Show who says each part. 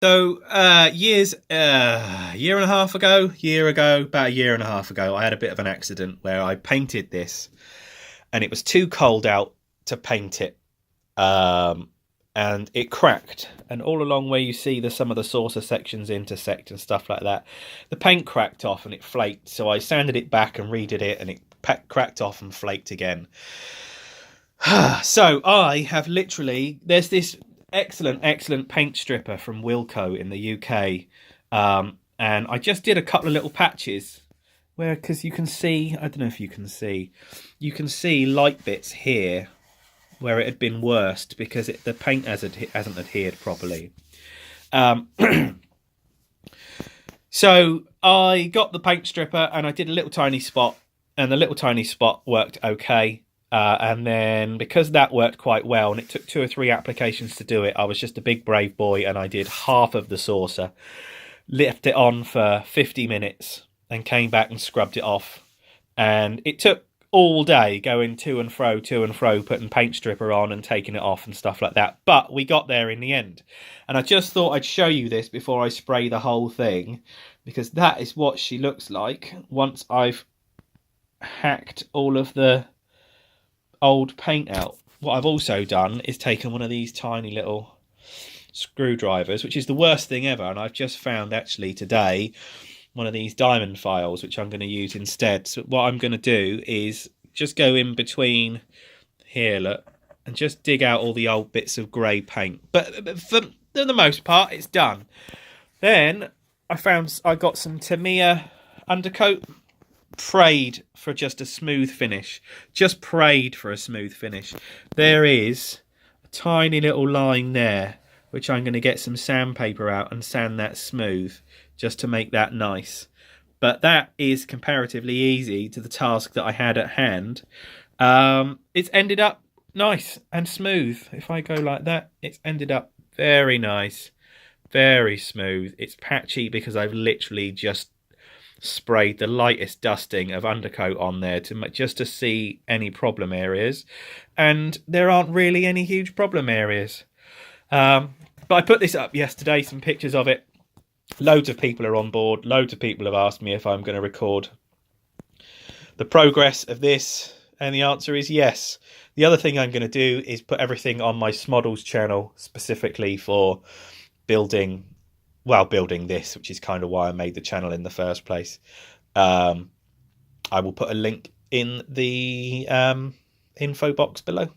Speaker 1: So year and a half ago, about a year and a half ago, I had a bit of an accident where I painted this, and it was too cold out to paint it, um, and it cracked. And all along where you see some of the saucer sections intersect and stuff like that, the paint cracked off and it flaked. So I sanded it back and redid it, and it cracked off and flaked again. So I have literally, there's this excellent paint stripper from Wilko in the UK, and I just did a couple of little patches where, because you can see, I don't know if you can see light bits here where it had been worst because the paint hasn't adhered properly. So I got the paint stripper and I did a little tiny spot, and the little tiny spot worked okay. And then because that worked quite well, and it took 2 or 3 applications to do it, I was just a big brave boy and I did half of the saucer, left it on for 50 minutes and came back and scrubbed it off. And it took all day going to and fro, putting paint stripper on and taking it off and stuff like that. But we got there in the end. And I just thought I'd show you this before I spray the whole thing, because that is what she looks like once I've hacked all of the old paint out. What I've also done is taken one of these tiny little screwdrivers, which is the worst thing ever, and I've just found actually today one of these diamond files which I'm going to use instead. So what I'm going to do is just go in between here, look, and just dig out all the old bits of grey paint, but for the most part it's done. Then I got some Tamiya undercoat, prayed for just a smooth finish. Just prayed for a smooth finish. There is a tiny little line there, which I'm going to get some sandpaper out and sand that smooth, just to make that nice. But that is comparatively easy to the task that I had at hand. It's ended up nice and smooth. If I go like that, it's ended up very nice, very smooth. It's patchy because I've literally just sprayed the lightest dusting of undercoat on there just to see any problem areas, and there aren't really any huge problem areas. But I put this up yesterday, some pictures of it. Loads of people are on board. Loads of people have asked me if I'm going to record the progress of this, and the answer is yes. The other thing I'm going to do is put everything on my Smodels channel specifically for building this, which is kind of why I made the channel in the first place. I will put a link in the info box below.